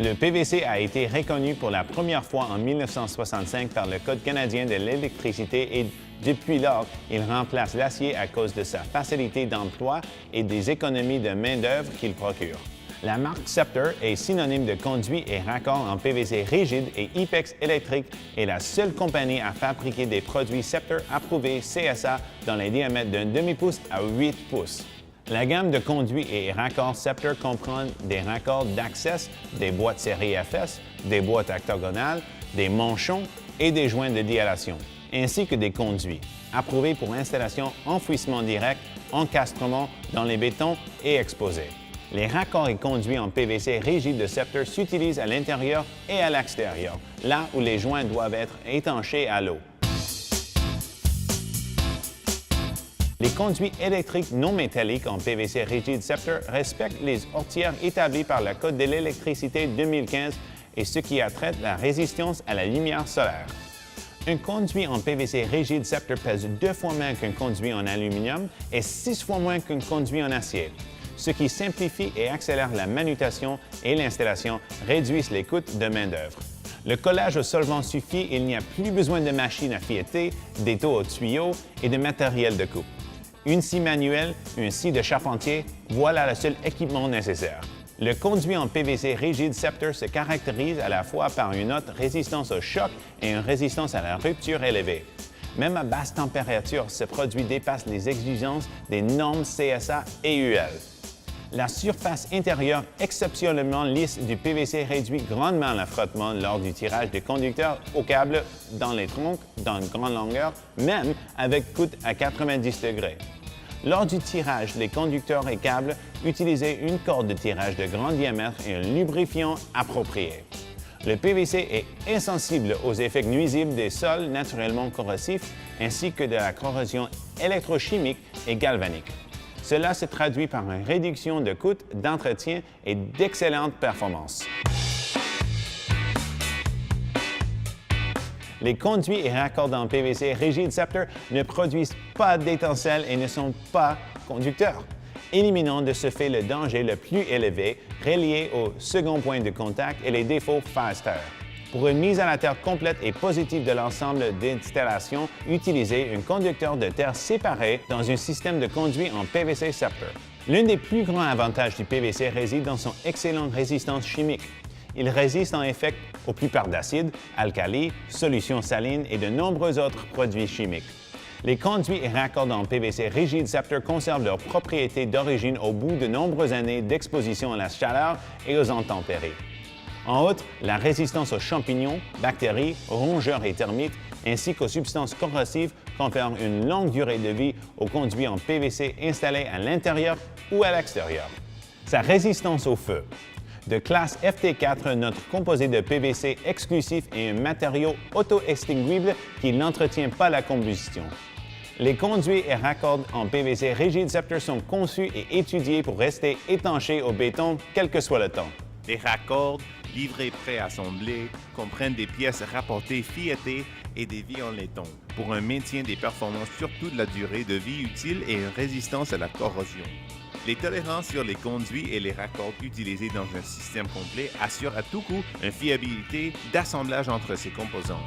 Le PVC a été reconnu pour la première fois en 1965 par le Code canadien de l'électricité et depuis lors, il remplace l'acier à cause de sa facilité d'emploi et des économies de main-d'œuvre qu'il procure. La marque Scepter est synonyme de conduit et raccord en PVC rigide et IPEX électrique est la seule compagnie à fabriquer des produits Scepter approuvés CSA dans les diamètres d'un demi-pouce à 8 pouces. La gamme de conduits et raccords Scepter comprend des raccords d'Access, des boîtes série FS, des boîtes octogonales, des manchons et des joints de dilatation, ainsi que des conduits, approuvés pour installation enfouissement direct, encastrement dans les bétons et exposés. Les raccords et conduits en PVC rigide de Scepter s'utilisent à l'intérieur et à l'extérieur, là où les joints doivent être étanchés à l'eau. Les conduits électriques non métalliques en PVC rigide Scepter respectent les ortières établies par le Code de l'électricité 2015 et ce qui a trait la résistance à la lumière solaire. Un conduit en PVC rigide Scepter pèse 2 fois moins qu'un conduit en aluminium et 6 fois moins qu'un conduit en acier, ce qui simplifie et accélère la manutention et l'installation, réduisent les coûts de main-d'œuvre. Le collage au solvant suffit et il n'y a plus besoin de machines à fouetter, d'étaux aux tuyaux et de matériel de coupe. Une scie manuelle, une scie de charpentier, voilà le seul équipement nécessaire. Le conduit en PVC rigide Scepter se caractérise à la fois par une haute résistance au choc et une résistance à la rupture élevée. Même à basse température, ce produit dépasse les exigences des normes CSA et UL. La surface intérieure exceptionnellement lisse du PVC réduit grandement le frottement lors du tirage des conducteurs au câble dans les troncs d'une grande longueur, même avec coûte à 90 degrés. Lors du tirage, les conducteurs et câbles utilisaient une corde de tirage de grand diamètre et un lubrifiant approprié. Le PVC est insensible aux effets nuisibles des sols naturellement corrosifs ainsi que de la corrosion électrochimique et galvanique. Cela se traduit par une réduction de coûts d'entretien et d'excellentes performances. Les conduits et raccords en PVC rigide Scepter ne produisent pas d'étincelles et ne sont pas conducteurs, éliminant de ce fait le danger le plus élevé relié au second point de contact et les défauts phase-terre. Pour une mise à la terre complète et positive de l'ensemble d'installations, utilisez un conducteur de terre séparé dans un système de conduit en PVC Scepter. L'un des plus grands avantages du PVC réside dans son excellente résistance chimique. Il résiste en effet aux plupart d'acides, alcalis, solutions salines et de nombreux autres produits chimiques. Les conduits et raccords en PVC rigide Scepter conservent leurs propriétés d'origine au bout de nombreuses années d'exposition à la chaleur et aux intempéries. En outre, la résistance aux champignons, bactéries, rongeurs et termites, ainsi qu'aux substances corrosives confère une longue durée de vie aux conduits en PVC installés à l'intérieur ou à l'extérieur. Sa résistance au feu. De classe FT4, notre composé de PVC exclusif est un matériau auto-extinguible qui n'entretient pas la combustion. Les conduits et raccords en PVC rigide Scepter sont conçus et étudiés pour rester étanchés au béton quel que soit le temps. Les raccords, livrés prêts à assembler, comprennent des pièces rapportées fillettées et des vies en laiton pour un maintien des performances sur toute la durée de vie utile et une résistance à la corrosion. Les tolérances sur les conduits et les raccords utilisés dans un système complet assurent à tout coup une fiabilité d'assemblage entre ces composants.